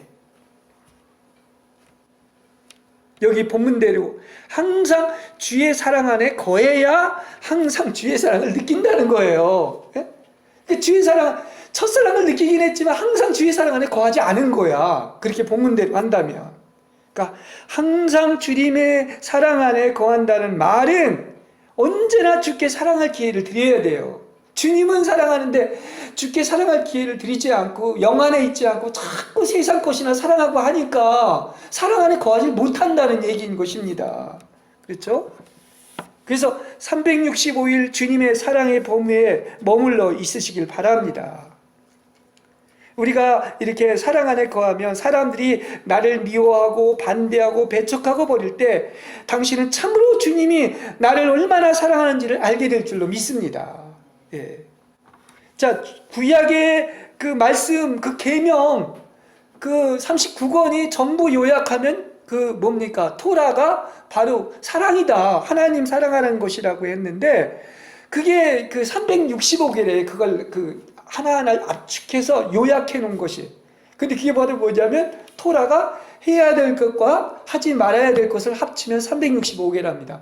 여기 본문대로 항상 주의 사랑 안에 거해야 항상 주의 사랑을 느낀다는 거예요. 네? 주의 사랑, 첫사랑을 느끼긴 했지만 항상 주의 사랑 안에 거하지 않은 거야. 그렇게 본문대로 한다면. 그러니까 항상 주님의 사랑 안에 거한다는 말은 언제나 주께 사랑할 기회를 드려야 돼요. 주님은 사랑하는데 주께 사랑할 기회를 드리지 않고 영 안에 있지 않고 자꾸 세상 것이나 사랑하고 하니까 사랑 안에 거하지 못한다는 얘기인 것입니다. 그렇죠? 그래서 365일 주님의 사랑의 범위에 머물러 있으시길 바랍니다. 우리가 이렇게 사랑 안에 거하면 사람들이 나를 미워하고 반대하고 배척하고 버릴 때 당신은 참으로 주님이 나를 얼마나 사랑하는지를 알게 될 줄로 믿습니다. 예. 자, 구약의 그 말씀, 그 계명, 그 39권이 전부 요약하면 그 뭡니까? 토라가 바로 사랑이다. 하나님 사랑하는 것이라고 했는데 그게 그 365개래. 그걸 하나하나 압축해서 요약해 놓은 것이. 근데 그게 바로 뭐냐면 토라가 해야 될 것과 하지 말아야 될 것을 합치면 365개랍니다.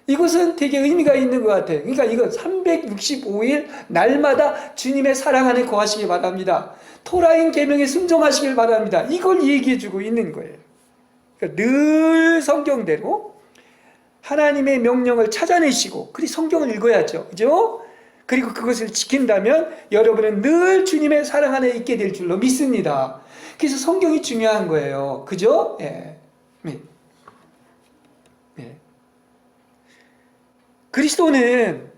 이것은 되게 의미가 있는 것 같아요. 그러니까 이거 365일 날마다 주님의 사랑 안에 거하시기 바랍니다. 토라인 계명에 순종하시길 바랍니다. 이걸 얘기해 주고 있는 거예요. 그러니까 늘 성경대로 하나님의 명령을 찾아내시고 그리고 성경을 읽어야죠. 그죠? 그리고 그것을 지킨다면 여러분은 늘 주님의 사랑 안에 있게 될 줄로 믿습니다. 그래서 성경이 중요한 거예요. 그죠? 예. 예. 그리스도는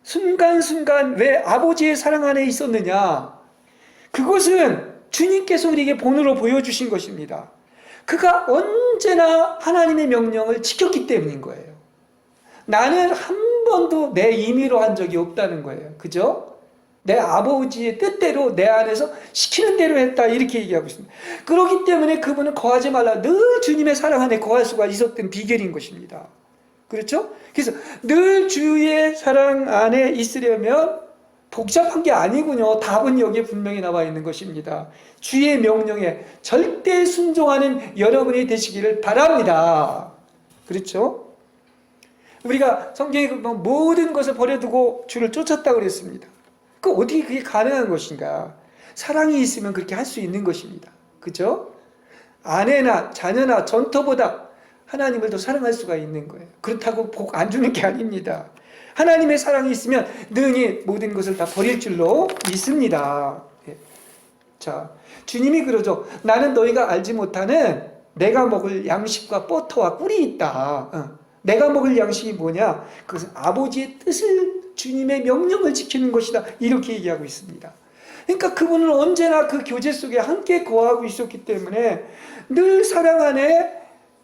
순간순간 왜 아버지의 사랑 안에 있었느냐? 그것은 주님께서 우리에게 본으로 보여주신 것입니다. 그가 언제나 하나님의 명령을 지켰기 때문인 거예요. 나는 한 번도 내 임의로 한 적이 없다는 거예요. 그죠? 내 아버지의 뜻대로 내 안에서 시키는 대로 했다 이렇게 얘기하고 있습니다. 그렇기 때문에 그분은 거하지 말라. 늘 주님의 사랑 안에 거할 수가 있었던 비결인 것입니다. 그렇죠? 그래서 늘 주의 사랑 안에 있으려면 복잡한 게 아니군요. 답은 여기에 분명히 나와 있는 것입니다. 주의 명령에 절대 순종하는 여러분이 되시기를 바랍니다. 그렇죠? 우리가 성경에 보면 모든 것을 버려두고 주를 쫓았다고 그랬습니다. 어떻게 그게 가능한 것인가? 사랑이 있으면 그렇게 할 수 있는 것입니다. 그렇죠? 아내나 자녀나 전토보다 하나님을 더 사랑할 수가 있는 거예요. 그렇다고 복 안 주는 게 아닙니다. 하나님의 사랑이 있으면 능히 모든 것을 다 버릴 줄로 믿습니다. 자, 주님이 그러죠. 나는 너희가 알지 못하는 내가 먹을 양식과 버터와 꿀이 있다. 내가 먹을 양식이 뭐냐? 그것은 아버지의 뜻을, 주님의 명령을 지키는 것이다. 이렇게 얘기하고 있습니다. 그러니까 그분은 언제나 그 교제 속에 함께 거하고 있었기 때문에 늘 사랑 안에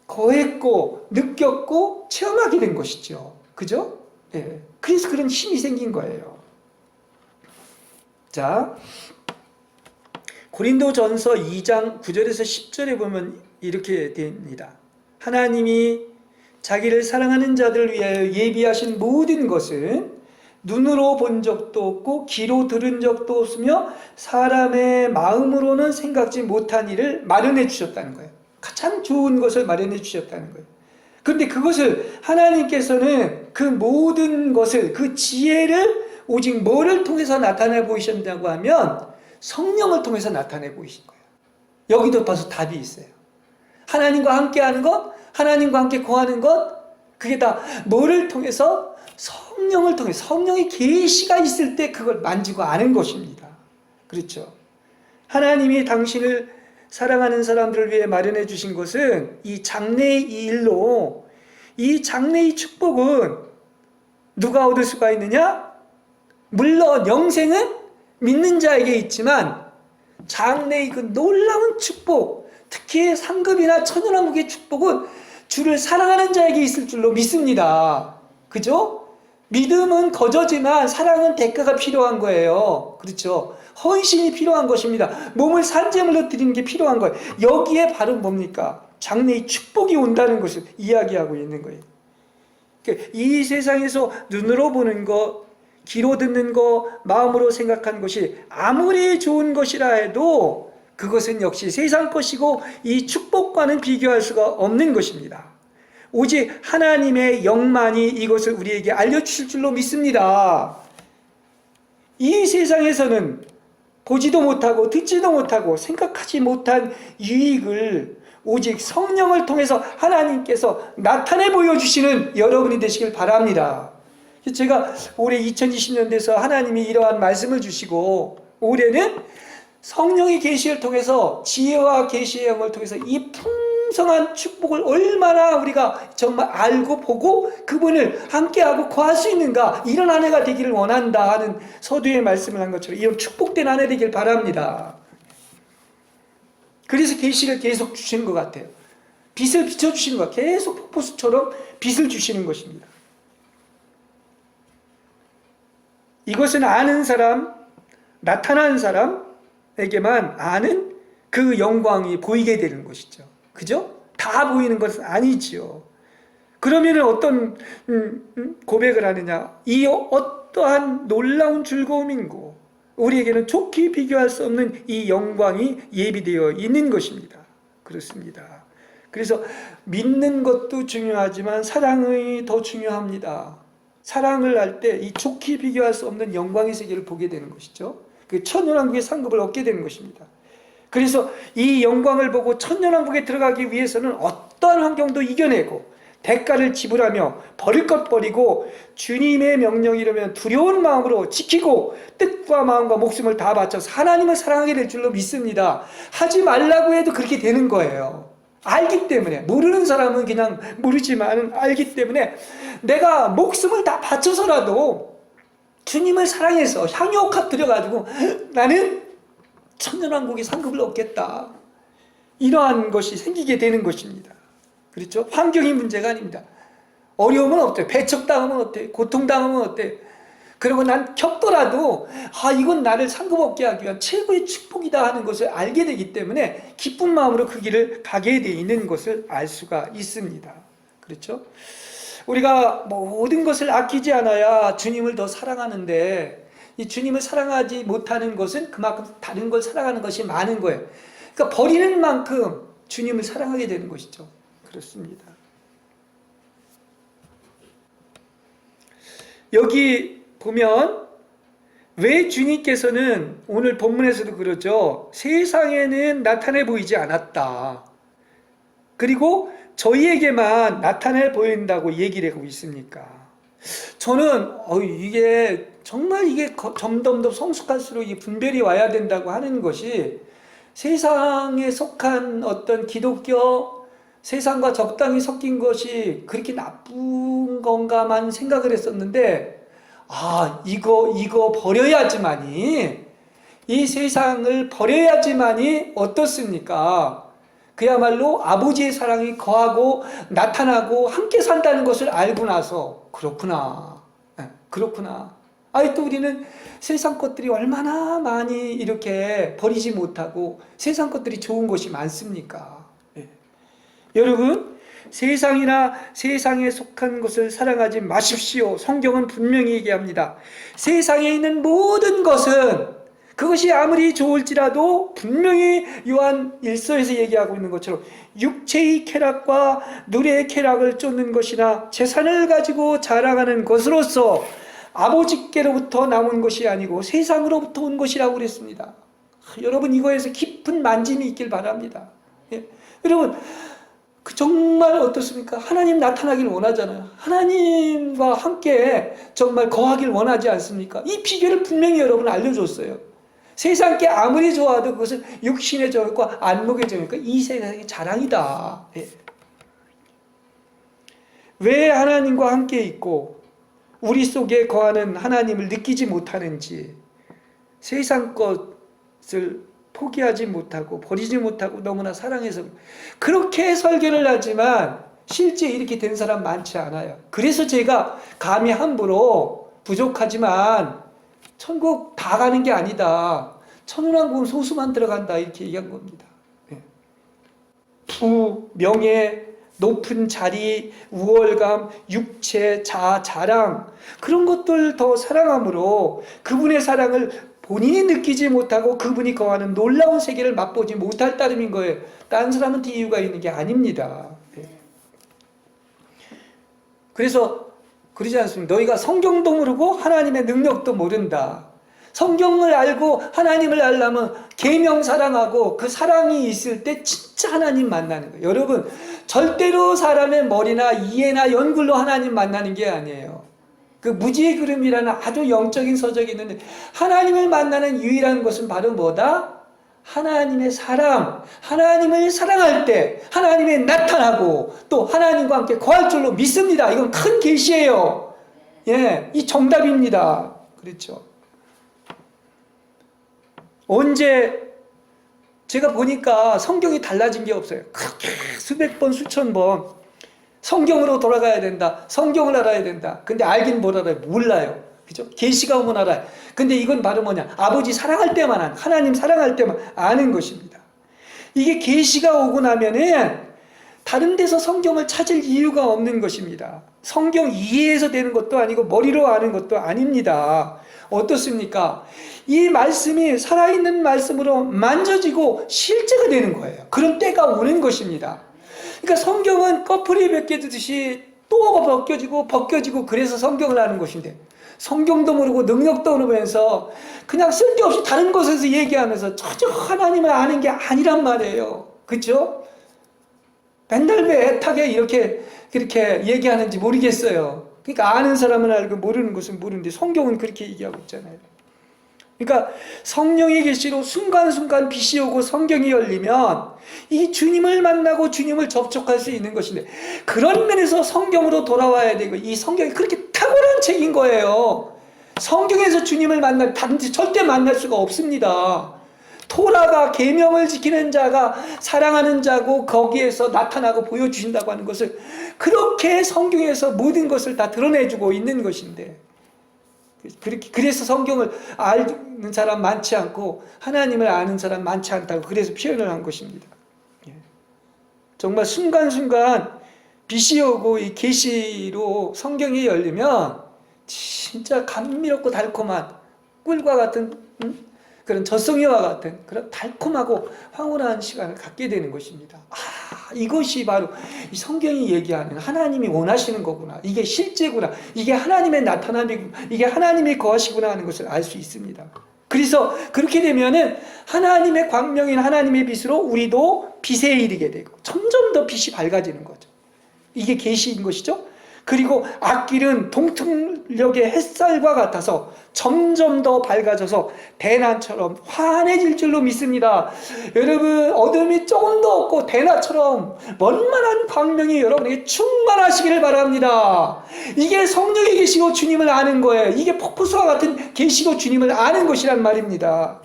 거했고 느꼈고 체험하게 된 것이죠. 그죠? 예. 그래서 그런 힘이 생긴 거예요. 자, 고린도전서 2장 9절에서 10절에 보면 이렇게 됩니다. 하나님이 자기를 사랑하는 자들을 위하여 예비하신 모든 것은 눈으로 본 적도 없고 귀로 들은 적도 없으며 사람의 마음으로는 생각지 못한 일을 마련해 주셨다는 거예요. 가장 좋은 것을 마련해 주셨다는 거예요. 그런데 그것을 하나님께서는 그 모든 것을, 그 지혜를 오직 뭐를 통해서 나타내 보이셨냐고 하면 성령을 통해서 나타내 보이신 거예요. 여기도 봐서 답이 있어요. 하나님과 함께 하는 것, 하나님과 함께 거하는 것, 그게 다 뭐를 통해서? 성령을 통해, 성령의 계시가 있을 때 그걸 만지고 아는 것입니다. 그렇죠? 하나님이 당신을 사랑하는 사람들을 위해 마련해 주신 것은 이 장래의 이 일로, 이 장래의 축복은 누가 얻을 수가 있느냐? 물론 영생은 믿는 자에게 있지만 장래의 그 놀라운 축복, 특히 상급이나 천연왕국의 축복은 주를 사랑하는 자에게 있을 줄로 믿습니다. 그죠? 믿음은 거저지만 사랑은 대가가 필요한 거예요. 그렇죠? 헌신이 필요한 것입니다. 몸을 산제물로 드리는 게 필요한 거예요. 여기에 바로 뭡니까? 장래의 축복이 온다는 것을 이야기하고 있는 거예요. 이 세상에서 눈으로 보는 것, 귀로 듣는 것, 마음으로 생각하는 것이 아무리 좋은 것이라 해도 그것은 역시 세상 것이고 이 축복과는 비교할 수가 없는 것입니다. 오직 하나님의 영만이 이것을 우리에게 알려주실 줄로 믿습니다. 이 세상에서는 보지도 못하고 듣지도 못하고 생각하지 못한 유익을 오직 성령을 통해서 하나님께서 나타내 보여주시는 여러분이 되시길 바랍니다. 제가 올해 2020년 돼서 하나님이 이러한 말씀을 주시고 올해는 성령의 계시를 통해서 지혜와 계시의 영을 통해서 이 풍성한 축복을 얼마나 우리가 정말 알고 보고 그분을 함께하고 거할 수 있는가, 이런 한 해가 되기를 원한다 하는 서두에 말씀을 한 것처럼 이런 축복된 한 해 되길 바랍니다. 그래서 계시를 계속 주시는 것 같아요. 빛을 비춰주시는 것, 계속 폭포수처럼 빛을 주시는 것입니다. 이것은 아는 사람, 나타난 사람에게만 아는 그 영광이 보이게 되는 것이죠. 그죠? 다 보이는 것은 아니지요. 그러면 어떤 고백을 하느냐? 이 어떠한 놀라운 즐거움인고 우리에게는 좋게 비교할 수 없는 이 영광이 예비되어 있는 것입니다. 그렇습니다. 그래서 믿는 것도 중요하지만 사랑이 더 중요합니다. 사랑을 할 때 이 좋게 비교할 수 없는 영광의 세계를 보게 되는 것이죠. 그 천년왕국의 상급을 얻게 되는 것입니다. 그래서 이 영광을 보고 천년왕국에 들어가기 위해서는 어떠한 환경도 이겨내고 대가를 지불하며 버릴 것 버리고 주님의 명령이라면 두려운 마음으로 지키고 뜻과 마음과 목숨을 다 바쳐서 하나님을 사랑하게 될 줄로 믿습니다. 하지 말라고 해도 그렇게 되는 거예요. 알기 때문에. 모르는 사람은 그냥 모르지만 알기 때문에 내가 목숨을 다 바쳐서라도 주님을 사랑해서 향유옥합 들여가지고 나는 천년왕국의 상급을 얻겠다, 이러한 것이 생기게 되는 것입니다. 그렇죠? 환경이 문제가 아닙니다. 어려움은 어때요? 배척당하면 어때요? 고통당하면 어때요? 그리고 난 겪더라도 이건 나를 상급 얻게 하기 위한 최고의 축복이다 하는 것을 알게 되기 때문에 기쁜 마음으로 그 길을 가게 돼 있는 것을 알 수가 있습니다. 그렇죠? 우리가 모든 것을 아끼지 않아야 주님을 더 사랑하는데 이 주님을 사랑하지 못하는 것은 그만큼 다른 걸 사랑하는 것이 많은 거예요. 그러니까 버리는 만큼 주님을 사랑하게 되는 것이죠. 그렇습니다. 여기 보면 왜 주님께서는 오늘 본문에서도 그러죠. 세상에는 나타내 보이지 않았다. 그리고 저희에게만 나타내 보인다고 얘기를 하고 있습니까? 저는 이게 정말 이게 점점 더 성숙할수록 이 분별이 와야 된다고 하는 것이 세상에 속한 어떤 기독교 세상과 적당히 섞인 것이 그렇게 나쁜 건가만 생각을 했었는데, 이거 버려야지만이, 이 세상을 버려야지만이 어떻습니까? 그야말로 아버지의 사랑이 거하고 나타나고 함께 산다는 것을 알고 나서, 그렇구나. 그렇구나. 또 우리는 세상 것들이 얼마나 많이 이렇게 버리지 못하고 세상 것들이 좋은 것이 많습니까? 여러분, 세상이나 세상에 속한 것을 사랑하지 마십시오. 성경은 분명히 얘기합니다. 세상에 있는 모든 것은, 그것이 아무리 좋을지라도 분명히 요한 1서에서 얘기하고 있는 것처럼 육체의 쾌락과 누리의 쾌락을 쫓는 것이나 재산을 가지고 자랑하는 것으로서 아버지께로부터 나온 것이 아니고 세상으로부터 온 것이라고 그랬습니다. 여러분, 이거에서 깊은 만짐이 있길 바랍니다. 여러분, 정말 어떻습니까? 하나님 나타나길 원하잖아요. 하나님과 함께 정말 거하길 원하지 않습니까? 이 비결을 분명히 여러분 알려줬어요. 세상 게 아무리 좋아도 그것은 육신의 정욕과 안목의 정욕과 이 세상의 자랑이다. 왜 하나님과 함께 있고 우리 속에 거하는 하나님을 느끼지 못하는지, 세상 것을 포기하지 못하고 버리지 못하고 너무나 사랑해서 그렇게 설교를 하지만 실제 이렇게 된 사람 많지 않아요. 그래서 제가 감히 함부로 부족하지만 천국 다 가는 게 아니다, 천운왕국은 소수만 들어간다, 이렇게 얘기한 겁니다. 부, 명예, 높은 자리, 우월감, 육체, 자랑, 그런 것들 더 사랑함으로 그분의 사랑을 본인이 느끼지 못하고 그분이 거하는 놀라운 세계를 맛보지 못할 따름인 거예요. 다른 사람한테 이유가 있는 게 아닙니다. 그래서 그러지 않습니까? 너희가 성경도 모르고 하나님의 능력도 모른다. 성경을 알고 하나님을 알려면 계명 사랑하고 그 사랑이 있을 때 진짜 하나님 만나는 거예요. 여러분, 절대로 사람의 머리나 이해나 연굴로 하나님 만나는 게 아니에요. 그 무지의 그림이라는 아주 영적인 서적이 있는데, 하나님을 만나는 유일한 것은 바로 뭐다? 하나님의 사랑, 하나님을 사랑할 때 하나님이 나타나고 또 하나님과 함께 거할 줄로 믿습니다. 이건 큰 계시예요. 이 정답입니다. 그렇죠. 언제 제가 보니까 성경이 달라진 게 없어요. 그렇게 수백 번, 수천 번 성경으로 돌아가야 된다, 성경을 알아야 된다. 근데 알긴 뭘 알아요? 몰라요. 그죠? 계시가 오면 알아요. 근데 이건 바로 뭐냐? 아버지 사랑할 때만, 하나님 사랑할 때만 아는 것입니다. 이게 계시가 오고 나면은 다른 데서 성경을 찾을 이유가 없는 것입니다. 성경 이해해서 되는 것도 아니고 머리로 아는 것도 아닙니다. 어떻습니까? 이 말씀이 살아있는 말씀으로 만져지고 실제가 되는 거예요. 그런 때가 오는 것입니다. 그러니까 성경은 꺼풀이 벗겨지듯이 또 벗겨지고 그래서 성경을 아는 것인데, 성경도 모르고 능력도 모르면서 그냥 쓸데없이 다른 곳에서 얘기하면서 전혀 하나님을 아는 게 아니란 말이에요. 그렇죠? 맨날 왜 애타게 그렇게 얘기하는지 모르겠어요. 그러니까 아는 사람은 알고 모르는 것은 모르는데 성경은 그렇게 얘기하고 있잖아요. 그러니까 성령의 계시로 순간순간 빛이 오고 성경이 열리면 이 주님을 만나고 주님을 접촉할 수 있는 것인데, 그런 면에서 성경으로 돌아와야 되고, 이 성경이 그렇게 탁월한 책인 거예요. 성경에서 주님을 만날 다른지 절대 만날 수가 없습니다. 토라가 계명을 지키는 자가 사랑하는 자고 거기에서 나타나고 보여주신다고 하는 것을, 그렇게 성경에서 모든 것을 다 드러내주고 있는 것인데, 그래서 성경을 아는 사람 많지 않고 하나님을 아는 사람 많지 않다고 그래서 표현을 한 것입니다. 정말 순간순간 빛이 오고 이 계시로 성경이 열리면 진짜 감미롭고 달콤한 꿀과 같은 그런 젖송이와 같은 그런 달콤하고 황홀한 시간을 갖게 되는 것입니다. 이것이 바로 이 성경이 얘기하는 하나님이 원하시는 거구나, 이게 실제구나, 이게 하나님의 나타남이구나, 이게 하나님이 거하시구나 하는 것을 알 수 있습니다. 그래서 그렇게 되면은 하나님의 광명인 하나님의 빛으로 우리도 빛에 이르게 되고 점점 더 빛이 밝아지는 거죠. 이게 계시인 것이죠. 그리고 앞길은 동틀녘의 햇살과 같아서 점점 더 밝아져서 대낮처럼 환해질 줄로 믿습니다. 여러분, 어둠이 조금 더 뜨겁고 대낮처럼 원만한 광명이 여러분에게 충만하시기를 바랍니다. 이게 성령이 계시고 주님을 아는 거예요. 이게 폭포수와 같은 계시고 주님을 아는 것이란 말입니다.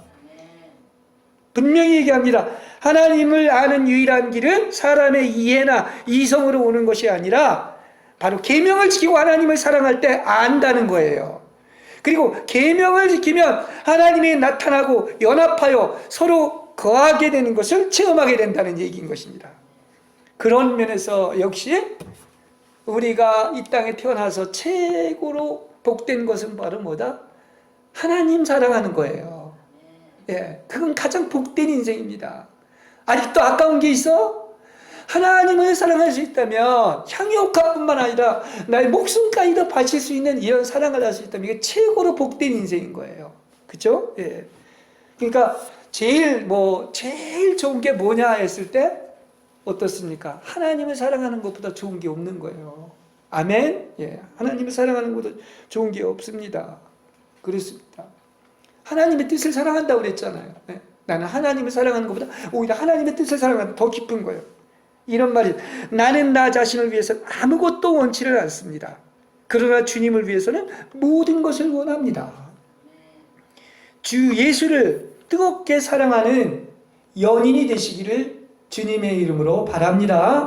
분명히 얘기합니다. 하나님을 아는 유일한 길은 사람의 이해나 이성으로 오는 것이 아니라 바로 계명을 지키고 하나님을 사랑할 때 안다는 거예요. 그리고 계명을 지키면 하나님이 나타나고 연합하여 서로 거하게 되는 것을 체험하게 된다는 얘기인 것입니다. 그런 면에서 역시 우리가 이 땅에 태어나서 최고로 복된 것은 바로 뭐다? 하나님 사랑하는 거예요. 예, 그건 가장 복된 인생입니다. 아직도 아까운 게 있어? 하나님을 사랑할 수 있다면 향유옥합뿐만 아니라 나의 목숨까지도 바칠 수 있는 이런 사랑을 할 수 있다면 이게 최고로 복된 인생인 거예요. 그렇죠? 예. 그러니까 제일 좋은 게 뭐냐 했을 때 어떻습니까? 하나님을 사랑하는 것보다 좋은 게 없는 거예요. 아멘. 예. 하나님을 사랑하는 것보다 좋은 게 없습니다. 그렇습니다. 하나님의 뜻을 사랑한다고 그랬잖아요. 예. 나는 하나님을 사랑하는 것보다 오히려 하나님의 뜻을 사랑하는 더 깊은 거예요. 이런 말이 나는 나 자신을 위해서 아무것도 원치를 않습니다. 그러나 주님을 위해서는 모든 것을 원합니다. 주 예수를 뜨겁게 사랑하는 연인이 되시기를 주님의 이름으로 바랍니다.